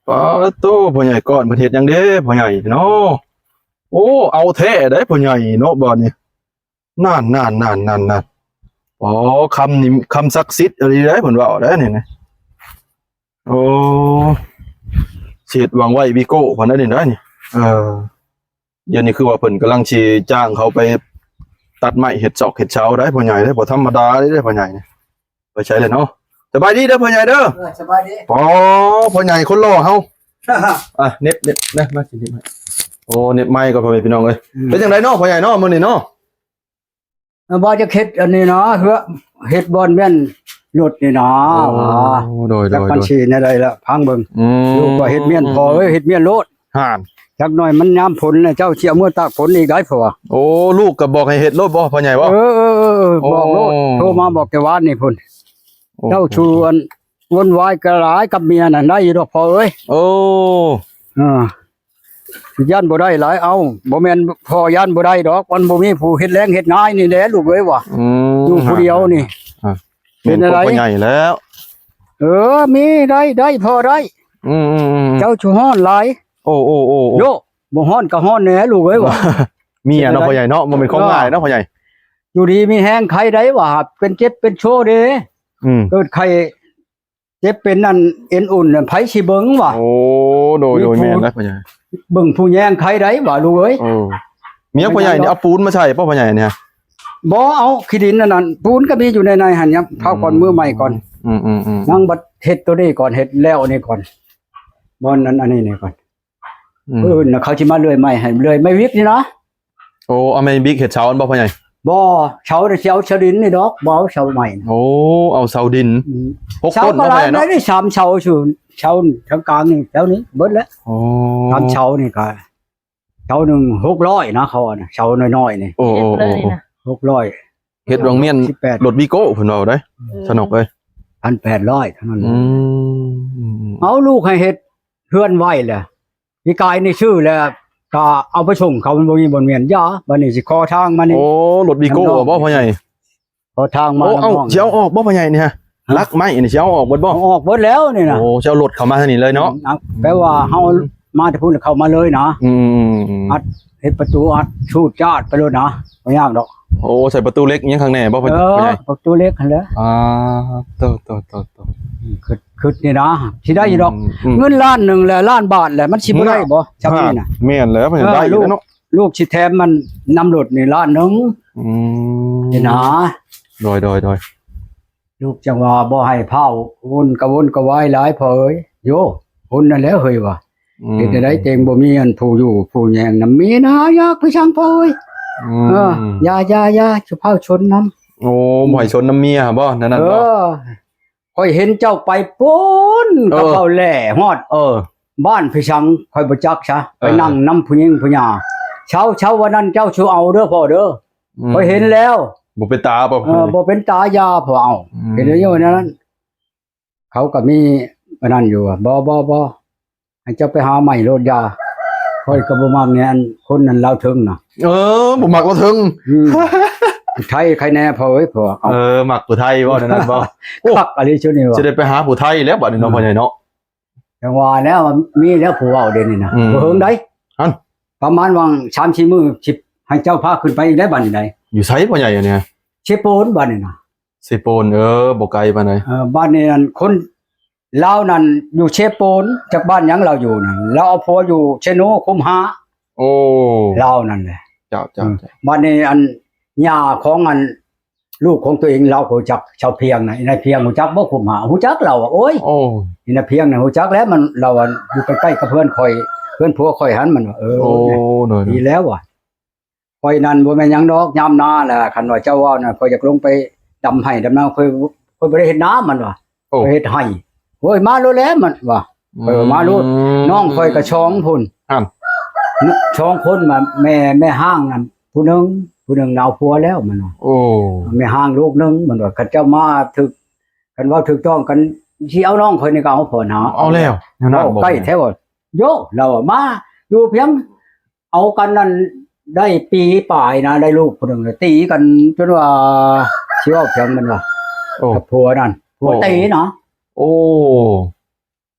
ปาโตพ่อใหญ่ก่อนประเทศยังเด้พ่อใหญ่เนาะโอ้เอาแท้ได้พ่อใหญ่เนาะบ่นี่นั่นอ๋อคำนี่คำศักดิ์สิทธิ์อะไรได้เพิ่นเว้าได้นี่นะโอ้เสียดหวังไว้วิโก้เพิ่นได้นี่ได้นี่เดี๋ยวนี้คือว่าเพิ่นกำลังสิจ้างเขาไปตัดไม้เฮ็ดซอกเฮ็ดเสาได้พ่อใหญ่ได้บ่ธรรมดาได้พ่อใหญ่นี่ไปใช้เลยเนาะสบายดีเด้อพ่อใหญ่เด้อสบายดีอ๋อพ่อใหญ่คนหล่อเฮาเน็บนะมาสิเน็บให้โอ้เน็บไม้ก็พ่อแม่พี่น้องเอ้ยเป็นจังไดเนาะพ่อใหญ่เนาะมื้อนี้เนาะบ่จะเฮ็ดอันนี้เนาะเฮือเฮ็ดบ่อนแม่นรถนี่เนาะโดยจักบัญชีในใดละพังเบิ่งลูกว่าเฮ็ดเมียนพอเอ้ยเฮ็ดเมียนโลดห่านจักหน่อยมันยามฝนน่ะเจ้าสิเอามือตากฝนอีกได้พ่อโอ้ลูกก็บอกให้เฮ็ดโลดบ่พ่อใหญ่บ่บอกโลดโทรมาบอกแต่วานนี่พุ่นเจ้าชวนวนวายกระหลายกับเมียน่ะได้อยู่ดอกพ่อเอ้ยโอ้ย่านบ่ได้หลายเอาบ่แม่นพ่อย่านบ่ได้ดอกมันบ่มีผู้เฮ็ดแรงเฮ็ดง่ายนี่แหละลูกเอ้ยว่ะอยู่ผู้เดียวนี่เป็นอะไรพ่อใหญ่แล้วมีได้พอได้เจ้าชูฮ้อนหลายโอ้โยบ่ฮ้อนก็ฮ้อนแหน่ลูกเอ้ยว่ะเมียเนาะพ่อใหญ่เนาะบ่เป็นของง่ายเนาะพ่อใหญ่อยู่ดีมีแห้งไข้ได้ว่ะเป็นเจ็บเป็นโชเด้เกิดไข้เจ็บเป็นนั่นเอ็นอุ่นไผสิเบิ่งว่ะโอ้โดยแม่นแล้วพ่อใหญ่เบิ่งผู้แย่งไข้ได้ว่ะลูกเอ้ยเมียพ่อใหญ่นี่เอาปูนมาใส่ป่ะพ่อใหญ่เนี่ยบ่เอาขี้ดินนั่นปูนก็มีอยู่ในหั่นยับเท่าก่อนมือใหม่ก่อนนั่งบัดเฮ็ดตัวนี้ก่อนเฮ็ดแล้วนี่ก่อนบ่นั้นอันนี้นี่ก่อนน่ะเขาสิมาเลื่อยไม้ให้เลื่อยไม้วิบนี่นะโอ้เอาไม้บิ๊กเฮ็ดเสาอันบ่พ่อใหญ่บ่เสาเสาดินนี่ดอกบ่เอาเสาใหม่โอ้เอาเสาดิน6ต้นเนาะพ่อใหญ่เนาะได้3เสาชื่อเสาทางกลางนี่เสานี้เบิดแล้วโอ้3เสานี่ก็เสานึง600นะเขาน่ะเสาน้อยๆนี่โอ้600เฮ็ดโรงเรียนรถวิโก้เพิ่นเอาได้สนุกเลย 1,800เท่านั้นเอาลูกให้เฮ็ดเฮือนไว้แหละพี่กายนี่ชื่อแล้วก็เอาไปส่งเขามันบ่มีบ่เมียนยาบัดนี้สิขอทางมานี่โอ้รถวิโก้บ่พ่อใหญ่ขอทางมาโอ้เอาสิเอาออกบ่พ่อใหญ่นี่ฮะลักไม้นี่สิเอาออกเบิดบ่ออกเบิดแล้วนี่น่ะโอ้สิเอารถเข้ามาทางนี้เลยเนาะแปลว่าเฮามาแต่พุ่นเข้ามาเลยนะอัดเฮ็ดประตูอัดชูดจาดไปเลยนะบ่ยากดอกโอ้ใส่ประตูเล็กยังข้างในบ่พ่อใหญ่ประตูเล็กหั่นแหละโตคือนี่นะสิได้อยู่ดอกเงินล้านนึงแหละล้านบาทแหละมันสิบ่ได้บ่จังนี้น่ะแม่นแล้วมันได้อยู่เนาะลูกสิแถมมันนำรถนี่ล้านนึงนี่นะโดยลูกจังว่าบ่ให้เผาวนกะวายหลายพอเอ้ยโยวนนั่นแล้วเฮ้ยว่ะเฮ็ดได้เต็งบ่มีอันผู้อยู่ผู้แยงนำมีนะอยากไปช่างพอเอ้ยอย่าจะเผาชนนำโอ้บ่ให้ชนน้ำเมียบ่นั่นบ่ค่อยเห็นเจ้าไปปุ้นกับเขาแหล่ฮอดบ้านพี่ชังค่อยบ่จักซะไปนั่งนำผู้หญิงผู้หญิงเช้าวันนั้นเจ้าชูเอาเด้อพ่อเด้อค่อยเห็นแล้วบ่เป็นตาบ่บ่เป็นตายาพ่อเอาเห็นอยู่นั้นเขาก็มีอันนั้นอยู่บ่ให้เจ้าไปหาใหม่โลดยาค่อยก็บ่มักแน่นคนนั้นลาวถึงน่ะบ่มักลาวถึงไทยใครแน่พ่อเอ้ยพ่อมักผู้ไทยบ่นั่นบ่คักอะไรชั่วนี้ว่าสิได้ไปหาผู้ไทยแล้วบัดนี้เนาะพ่อใหญ่เนาะจังว่าแล้วมีแล้วผู้เว้าเด่นนี่นะบ่เฮิงได้ประมาณวัง 3-4 มื้อสิให้เจ้าพาขึ้นไปอีกได้บัดนี้ได้อยู่ไสพ่อใหญ่เนี่ยเชโปนบัดนี้นะเชโปนบ่ไกลปานใดบ้านนี้นั่นคนลาวนั่นอยู่เชโปนจากบ้านหยังเราอยู่นั่นเราเอาผัวอยู่เชโนคุมหาโอ้ลาวนั่นแหละเจ้าบ้านนี้อันย่าของอันลูกของตัวเองเราฮู้จักชาวเพียงน่ะในเพียงฮู้จักบ่คุมหาฮู้จักเราโอ้ยนี่น่ะเพียงน่ะฮู้จักแล้วมันเราอยู่ใกล้ๆกับเพื่อนข่อยเพื่อนผัวข่อยหันมันว่าดีแล้วว่ะข่อยนั่นบ่แม่นหยังดอกยามนาแหละคันว่าเจ้าว่าน่ะข่อยอยากลงไปดำให้ดำนาข่อยบ่ได้เฮ็ดน้ามันว่ะข่อยเฮ็ดให้โอ้ยมาโลแล้วมันว่ะมาโลน้องข่อยก็ช่องพุ่นช่องคนมาแม่ห้างนั่นผู้หนึงเอาผัวแล้วมันว่าแม่ห้างลูกนึงมันว่าเขาเจ้ามาถึกกันว่าถูกต้องกันสิเอาน้องข่อยนี่ก็เอาพ่อหาเอาแล้วใกล้แท้ว่าโยเรามาอยู่เพียงเอากันนั่นได้ปีป่ายนะได้ลูกผู้นึงตีกันจนว่าสิเอาเพียงมันว่ากับผัวนั่นผัวตีเนาะโอ้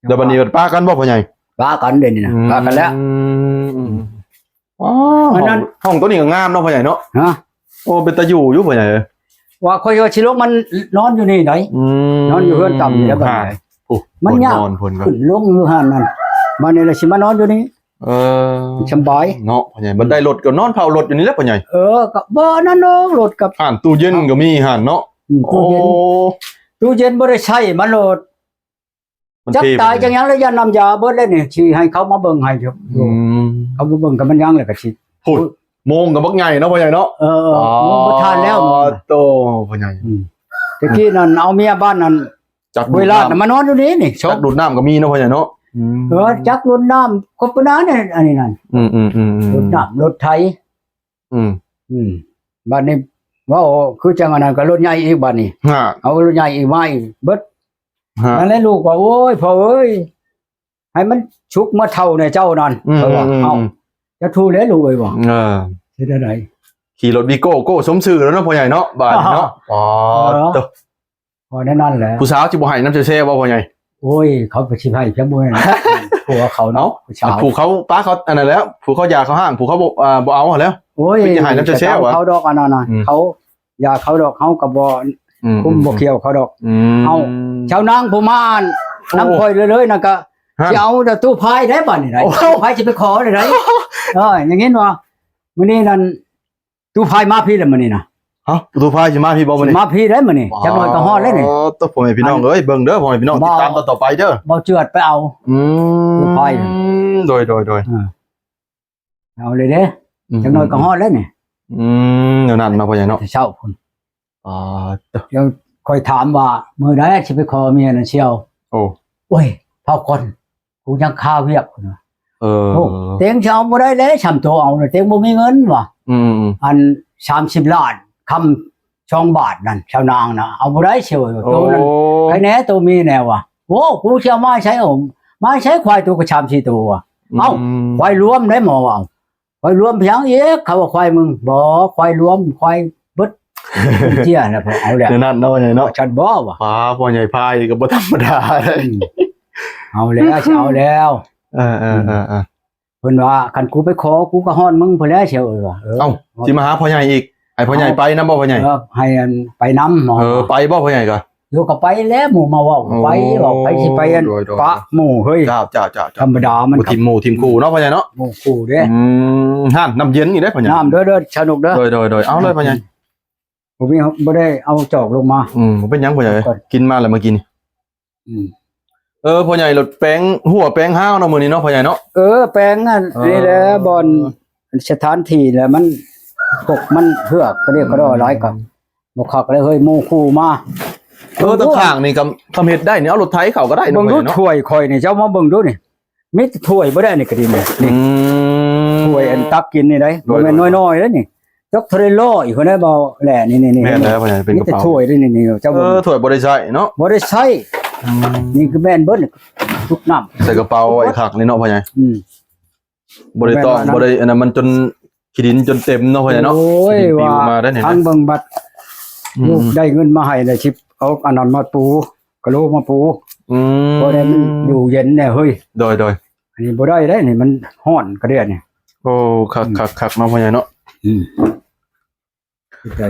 เดี๋ยวบัดนี้ป้ากันบ่พ่อใหญ่ ปากันเดี๋ยวนี้นะปากันแล้ว อ๋อ อันนั้น ห้องตัวนี้ก็งามเนาะพ่อใหญ่เนาะ ฮะ โอ้เป็นตาอยู่พ่อใหญ่ ว่าคอยว่าชิลกมันนอนอยู่นี่ไหนนอนอยู่เฮือนต่ำนี่แล้วบัดนี้ โอ้ มันยาก นอนพ่นก็ ขึ้นลงอยู่หั่นนั่นมานี่ละสิมานอนอยู่นี่ เออ สบาย เนาะพ่อใหญ่บันไดรถก็นอนเผารถอยู่นี่แหละพ่อใหญ่ ก็บ่นั่นเนาะรถกับ ห่านตู้เย็นก็มีห่านเนาะ ตู้เย็นตู้เย็นบ่ได้ใช้มันโลด มัน จัก เท่ ตายจังหยังแล้วยาน้ำยาเบิดเลยนี่สิให้เขามาเบิ่งให้อยู่ อืม เขามาเบิ่งกับมันยังเลยก็สิ พูดโมงกับบักใหญ่เนาะพ่อใหญ่เนาะ มันบ่ทานแล้ว โตพ่อใหญ่ ตะกี้นั่นเอาเมียบ้านนั่น จัก เวลาน่ะมานอนอยู่นี่นี่ จักดูดน้ำก็มีเนาะพ่อใหญ่เนาะ จักรถน้ำคบปนาเนี่ยอันนี้นั่น รถน้ำรถไถ บ้านนี้ว่าคือจังอันนั้นก็รถใหญ่อีกบ้านนี้ ฮะ เอารถใหญ่อีกมาอีกเบิด ฮะ นั่นแหละลูกว่าโอ้ยพ่อเอ้ยให้มันชุกมาเท่าในเจ้านั่นเพราะว่าเอาจะทูแล้วลูกเอ้ยว่าสิได้ได ขี่รถวีโก้โก้สมชื่อแล้วเนาะพ่อใหญ่เนาะบ้านเนาะอ๋อตัว พอนั่นแหละ ผู้สาวจิบ่ให้น้ำเช่ๆบ่พ่อใหญ่ โอ้ยเขาไปชิบให้เพียงบ่นะผัวเขาเนาะผู้ชาว ผูกเขาป้าเขาอันนั้นแล้วผูกเขายาเขาห้างผูกเขาบ่เอาแล้ว โอ้ย เป็นจะให้น้ำจะแช่วะ เขาดอกอันนั้นน่ะเขาอย่าเขาดอกเขาก็บ่คุมบ่เกี่ยวเขาดอก เอา ชาวนางผู้ม่านน้ำคอยเลยๆนั่นก็สิเอาแต่ตู้พายได้บัดนี่ได้ตู้พายสิไปขอได้ไดอย่างงี้ว่ามื้อนี้นั่นตู้พายมาพี่แล้วมื้อนี้น่ะ ฮะตู้พายสิมาพี่บ่มื้อนี้ มาพี่ได้มื้อนี้จักหน่อยก็ฮอดแล้วนี่ อ๋อตัวพ่อแม่พี่น้องเอ้ยเบิ่งเด้อพ่อแม่พี่น้องติดตามต่อไปเด้อ บ่เจือดไปเอา ตู้พาย โดย เอาเลยเด้จักหน่อยก็ฮอดแล้วนี่ เดี๋ยวนั้นเนาะพ่อใหญ่เนาะ แต่เช้าพุ่น อ๋อ เดี๋ยวค่อยถามว่ามื้อใดสิไปขอเมียน่ะเชียว โอ้ โอ้ยเผาคนกูยังคาเวียกพุ่นว่า เออ โอ้เต็งสิเอาบ่ได้แล้วชำตัวเอาน่ะเต็งบ่มีเงินว่ะ อัน30ล้านคำช่องบาทนั่นชาวนางนะเอาบ่ได้เชียวตัวนั้นใครแน่ตัวมีแนวว่ะโอ้กูเชียวมาใช้มาใช้ควายตัวก็ชาม4ตัวว่ะเอ้าควายรวมได้หมอว่าควายรวมเพียงเอ๊ะเขาว่าควายมึงบ่ควายรวมควายเบิดเจียนะพอเอาแล้ว เดี๋ยวนั้นเนาะพ่อใหญ่เนาะ ฉันบ่ว่ะ ป้าพ่อใหญ่พายก็บ่ธรรมดาเลย เอาแล้วเอาแล้ว เออ เพิ่นว่าคันกูไปขอกูก็ฮ้อนมึงพุ่นแล้วเชียวว่ะ เอ้าสิมาหาพ่อใหญ่อีกให้พ่อใหญ่ไปนำบ่พ่อใหญ่ ให้อันไปนำหมอ ไปบ่พ่อใหญ่ก็ อยู่ก็ไปแล้วหมู่มาเว้าไปบอกไปสิไปอัน โดย ปะหมู่เฮ้ย จ้า ธรรมดามัน ทีมหมู่ทีมคู่เนาะพ่อใหญ่เนาะ หมู่คู่เด้ ห่านน้ำเย็นนี่ได้พ่อใหญ่ น้ำเด้อสนุกเด้อ โดยเอาเลยพ่อใหญ่ ผมบ่ได้เอาจอกลงมา ผมเป็นหยังพ่อใหญ่กินมาแล้วเมื่อกี้นี่ อืม พ่อใหญ่รถแป้งหัวแป้งห้าวเนาะมื้อนี้เนาะพ่อใหญ่เนาะ แปลงนั่นนี่แหละบอนสถานที่แหละมันพวกมันเพือกก็เรียกก็ได้หลายกับบ่คักเลยเฮ้ยหมู่คู่มา ตะข้างนี่กำเฮ็ดได้นี่เอารถไถเข้าก็ได้ เบิ่ เนาะ ง พ่อ ดู ใหญ่เนาะ ถ้วยข่อยนี่เจ้ามาเบิ่งดูนี่มีแต่ถ้วยบ่ได้นี่ก็ดีนี่นี่ถ้วยอันตักกินนี่ได้บ่แม่นน้อยๆเด้อนี่จกเทรลโลอีกคนได้บ่แหละนี่ๆๆ แม่นแล้วพ่อใหญ่เป็น มี กระ แต่ เป๋า ถ้วยด้วยนี่เจ้าบ่ ถ้วยบ่ได้ใช้เนาะ บ่ได้ใช้นี่คือแม่นเบิดนี่ทุกน้ำ ใส่กระเป๋าไอ้คักนี่เนาะพ่อใหญ่ บ่ได้ต้อง แม่นว่านั้น บ่ได้อันนั้นมันจนขี้ดินจนเต็มเนาะพ่อใหญ่เนาะ โอ้ย ปิ ว่า มาได้เนี่ย ทางเบิ่งบัดลูกได้เงินมาให้เลยชิบเอาอันนั้นมาปูกะโหลมาปูบ่ได้มันอยู่เย็นแน่เฮ้ย โดย อันนี้บ่ได้เด้นี่มันร้อนกระเดียนี่ โอ้คักเนาะพ่อใหญ่เนาะ อืม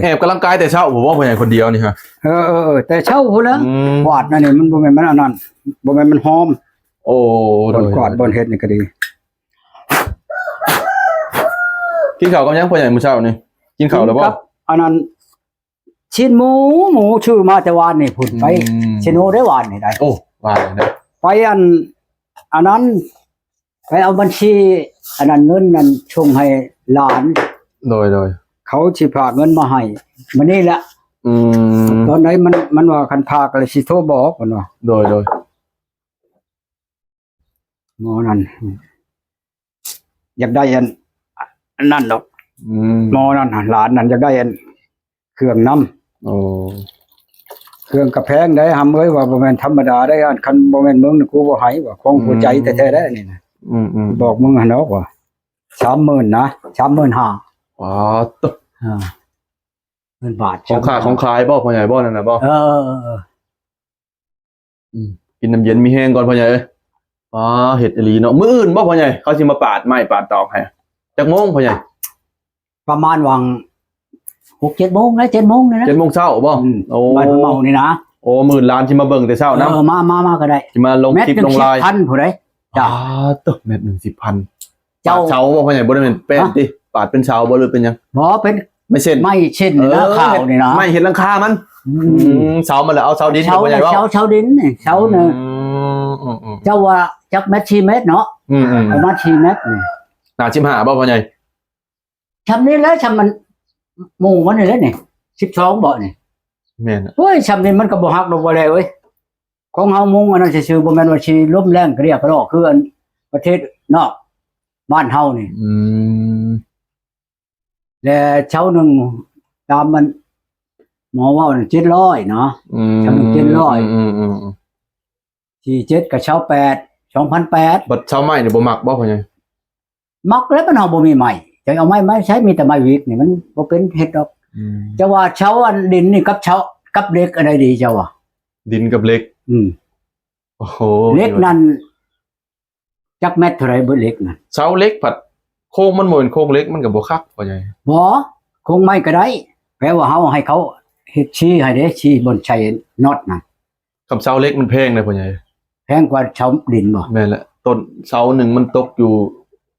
แอบกำลังกายแต่เช้าผมว่าพ่อใหญ่คนเดียวนี่ฮะ แต่เช้าพุ่นละกวาดนั่นนี่มันบ่แม่นมันอันนั้นบ่แม่นมันหอม โอ้ บ่กวาดบ่เฮ็ดนี่ก็ดี กินข้าวกับยังพ่อใหญ่มื้อเช้านี่กินข้าวแล้วบ่ กับอันนั้นชิ้นหมูชื่อมาแต่วานนี่พุ่นไปชิโนได้วานนี่ได้ โอ้ว่าเลยนะ ไปอันนั้นไปเอาบัญชีอันนั้นเงินนั้นส่งให้หลาน โดย เขาสิฝากเงินมาให้มื้อนี้แหละตอนไหนมันว่าคันพากเลยสิโทรบอกเพิ่นว่า โดย หมอนั่นอยากได้อันนั้นดอกหมอนั่นหลานนั่นอยากได้เครื่องน้ำ โอ้ เครื่องกระแพงได้หำเอ้ยว่าบ่แม่นธรรมดาได้อันคันบ่แม่นมึงนี่กูบ่ให้ว่าของหัวใจแท้ๆได้นี่นะ บอกมึงหั่นเนาะว่า 30,000 นะ 35,000 อ๋อตุ๊ เงินบาท ของขายบ่พ่อใหญ่บ่นั่นน่ะบ่ เออ กินน้ำเย็นมีแห้งก่อนพ่อใหญ่เอ้ย อ๋อเฮ็ดอีหลีเนาะมื้ออื่นบ่พ่อใหญ่เขาสิมาปาดไม้ปาดตอกให้จักโมงพ่อใหญ่ ประมาณวัง6-7 โมงนะ7 โมงนี่นะ 7:00 นเช้าบ่โอ้ บ้านเมานี่นะ โอ้หมื่นล้านสิมาเบิ่งแต่เช้านํ มาก็ได้ สิมาลง แมต คลิป หนึ่ ล ง งไลน์ 10,000ผู้ใดจ้ะ ตึกเม็ดหนึ่ง10,000 เจ้า ปาดเช้าบ่พ่อใหญ่บ่ได้เป็นแป้นติปาดเป็นเช้าบ่หรือเป็นหยัง บ่เป็น ไม่เช่น ไม่เช่นนี่นะข่าวนี่นะ ไม่เห็นหลังคามันเช้ามันแล้วเอาเช้าดิน เช้า พ่อใหญ่ว่า เช้าดินนี่เช้าเนี่ย อืม เจ้าว่าจักแมตชีเมตรเนาะ อืม ประมาณชีเมตรนี่ หน้า15บ่พ่อใหญ่ ชำนี้แล้วชำมันหมู่มันนี่แหละนี่12บ่นี่ แม่น เฮ้ยชำนี้มันก็บ่ฮักดอกบ่แล้วเว้ยของเฮามุงอันนั้นซื่อๆบ่แม่นว่าชีล้มแรงเกรียกกระดอกคืออันประเทศนอกบ้านเฮานี่ และเช้าหนึงตามมันหมอว่า700เนาะ จำนวนที่7กับเช้า8 2008 บัดเช้าใหม่นี่บ่มักบ่พ่อใหญ่ มักแล้วมันเฮาบ่มีใหม่จะเอาไม้ใช้มีแต่ไม้วิกนี่มันบ่เป็นเฮ็ดดอกจะว่าเช้าอันดินนี่กับเช้ากับเหล็กอะไรดีเจ้าว่ะ ดินกับเหล็ก โอ้โห เหล็กนั่นจักแมตรเท่าไหร่เบิดเหล็กนั่น เช้าเหล็กผัดโค้งมันบ่เป็นโค้งเหล็กมันก็บ่คักพ่อใหญ่ บ่คงไม่ก็ได้แปลว่าเฮาให้เขาเฮ็ดชี้ให้เด้ชี้บนใช้น็อตน่ะ คำเช้าเหล็กมันแพงเลยพ่อใหญ่ แพงกว่าเช้าดินบ่ แม่นแหละต้นเช้าหนึงมันตกอยู่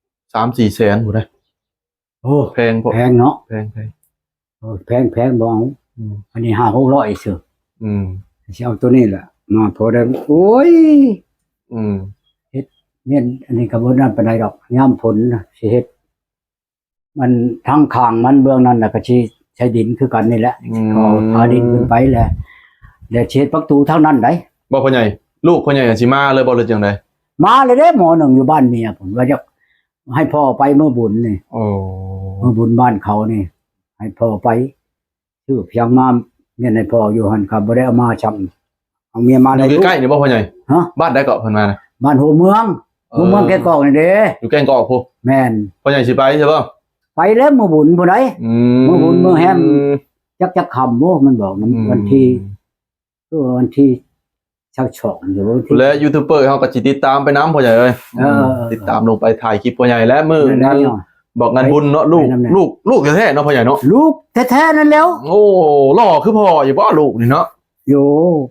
3-4 แสนพุ่นเด้ โอ้ แพงพอ แพงเนาะ แพง แพงบ่เอาอันนี้500-600ซื่อ อืม สิเอาตัวนี้แหละมาพอได้โอ้ย อืม เม่นอันนี้ก็บ่นั่นปานใดดอกยามฝนน่ะสิเฮ็ดมันทางข้างมันเบื้องนั้นน่ะก็สิใช้ดินคือกันนี่แหละเอาพาดินขึ้นไปแหละแล้วสิเฮ็ดประตูทางนั้นได้ บ่พ่อใหญ่ลูกพ่อใหญ่สิมาเลยบ่หรือจังได๋ มาเลยเด้หมอหนึ่งอยู่บ้านเมียผมว่าจะให้พ่อไปเมื่อบุญนี่ โอ้ เมื่อบุญบ้านเขานี่ ให้พ่อไปชื่อเพียงมาเมียในพ่ออยู่หั่นครับบ่ได้เอามาจำเอาเมียมา อ เลย ยู่ใกล้ๆนี่บ่พ่อใหญ่ ฮะ บ้านได้เกาะเพิ่นมานะ บ้านหัวเมืองหัวเมืองแกกอกนี่เด้ อยู่แกงกอกพุ แม่น พ่อใหญ่สิไปใช่ป่ะ ไปแล้วเมื่อบุญผู้ใด เมื่อบุญเมื่อแฮม จักคำโว้มันบอกมันวันที่22อยู่วันที่ และยูทูบเบอร์เฮาก็สิติดตามไปน้ำพ่อใหญ่เอ้ย เออ ติดตามลงไปถ่ายคลิปพ่อใหญ่และมื้อ นั่น นั้น เนาะ บอกงานบุญเนาะลูก ไปนำแน่ ลูกแท้ๆเนาะพ่อใหญ่เนาะ ลูกแท้ๆนั่นแล้ว โอ้หล่อคือพ่ออยู่บ่ลูกนี่เนาะ โย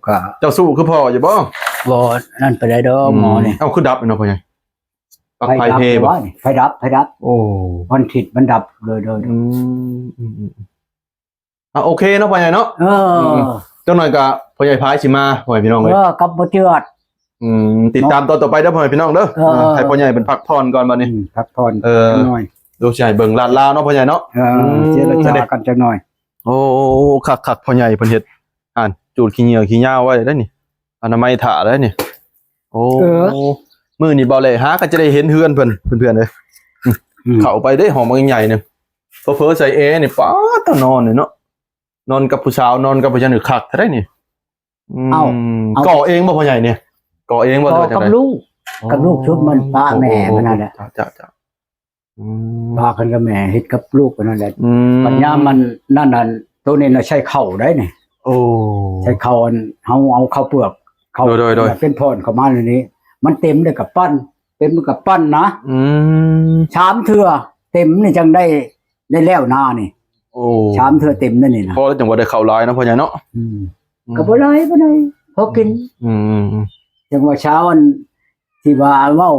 ก็ เจ้าสู้คือพ่ออยู่บ่ บ่นั่นไปได้ดอกหมอนี่ เอ้าคือดับเนาะพ่อใหญ่ปักไฟเท ดั บ่ วะนี่ไฟดับ โอ้ วันถิดมันดับเลย โอเคเนาะพ่อใหญ่เนาะ เออ เจ้าหน่อยก็พ่อใหญ่พายสิมาพ่อใหญ่พี่น้องเอ้ย กับบ่เจือด ติดตามตอนต่อไปเด้อพ่อแม่พี่น้องเด้อ เออ ให้พ่อใหญ่เป็นพักผ่อนก่อนบัดนี้ พักผ่อน เออ จักหน่อย ดูสิให้เบิ่งลาดลาวเนาะพ่อใหญ่เนาะ เจรจากันจักหน่อย โอ้คักพ่อใหญ่เพิ่นเฮ็ดจูดขี้เหงื่อขี้ยาวไว้ได้นี่อนามัยถ่าได้นี่โอ้มื้อนี้บ่เลยหาก็จะได้เห็นเฮือนเพิ่นเพื่อนๆเด้อเข้าไปได้หอมใหญ่ๆนึงเผลอๆใส่แอร์นี่ป๊าดตะนอนนี่เนาะนอนกับผู้สาวนอนกับผู้ชายนี่คักแท้ได้นี่ก่อเองบ่พ่อใหญ่เนี่ยก่อเองบ่ ก็ ได้จั กั ง บ ได๋ ลูกชุบมันป้าแม่มันนั่นแหละ จ้ะป้ากันกับแม่เฮ็ดกับลูกกันนั่นแหละ ปัญญา มั มันนั่นตัวนี้น่ะใช้เข้าได้นี่ โอ้ ใช้เข้าอันเฮาเอาเข้าเปลือกเข้า โดย เป็นพรเข้ามาในนี้ มันเต็มด้วยกับปั้นเต็มกับปั้นนะ ชามเทื่อเต็มนี่จังได้แล้วหน้านี่ โอ้ ชามเทื่อเต็มนั่นนี่นะ พอแล้วจังว่าได้เข้าลายเนาะพ่อใหญ่เนาะ ก็บ่ได้พอกินจังว่าเช้าอันที่ว่าเว้า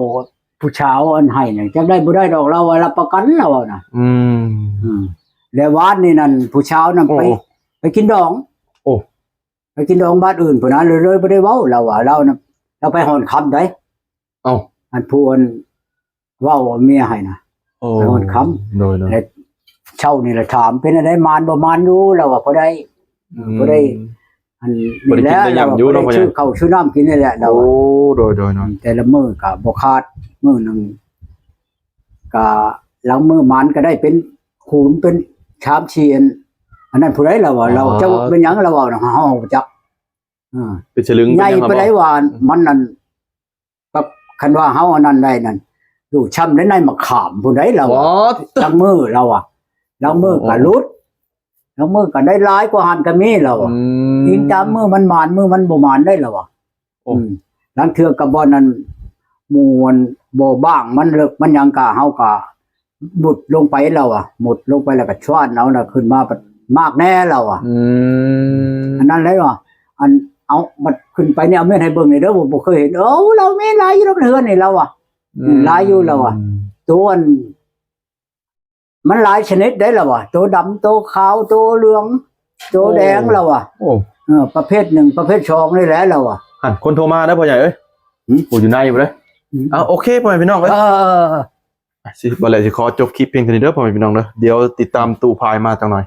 ผู้เช้าอันให้เนี่ยจังได้บ่ได้ดอกเราว่ารับประกันเราอะนะแล้ววานนี่นั่นผู้เช้านั่นไปกินดอง โอ้ ไปกินดองบ้านอื่นพุ่นนั้นเลยบ่ได้เว้าเราว่าเราน่ะเราไปหอนคำได้ เอ้า อันผู้อันเว้าเมียให้นะ โอ้ ไปหอนคำ โดย แล้วเช่านี่แหละถามเป็นอะไรมานบ่มานอยู่เราว่าบ่ได้ อันนี่แหละเราก็ชื่อเขาชื่อน้ำกินนี่แหละเรา โอ้โดยแต่ละมื้อก็บ่ขาดมื้อหนึงก็หลังมื้อมันก็ได้เป็นคูณเป็นชามเชียนอันนั้นผู้ใดเราว่าเราจะเป็นหยังเราว่าเฮาจัก เป็นฉลึง ใหญ่ไปได้ว่ามันนั่นกับคันว่าเฮาอันนั้นได้นั่นอยู่ช้ำในมะขามผู้ใดเราหลังมื้อเราอ่ะหลังมื้อก็ลุดหลังมื้อก็ได้หลายกว่าหันก็มีเราอ่ะ ยิงตามมือมันหมานมือมันบ่หมานได้แล้ววะหลังเทือกับบอลนั้น หมู่มันบ่บ้างมันเลิกมันยังกะเฮากะมุดลงไปเราอ่ะหมุดลงไปแล้วก็ชวนเอาน่ะขึ้นมาบัดมากแน่เราอ่ะอันนั้นเลยว่ะอันเอาบัดขึ้นไปเนี่ยเอาแม่นให้เบิ่งนี่เด้อบ่เคยเห็นเราแม่นหลายอยู่ดอกเฮือนนี่เราอ่ะหลายอยู่เราอ่ะตัวอันมันหลายชนิดได้แล้วว่ะตัวดำตัวขาวตัวเหลืองตัวแดงเราอ่ะ โอ้ ประเภท1ประเภท2นี่แหละเราอ่ะ หันคนโทรมาแล้วพ่อใหญ่เอ้ยกูอยู่ในอยู่เลยเอาโอเคพ่อแม่พี่น้องเอ้ยสิบ่เลยสิขอจบคลิปเพียงเท่านี้เด้อพ่อแม่พี่น้องเด้อเดี๋ยวติดตามตู่พายมาจังหน่อย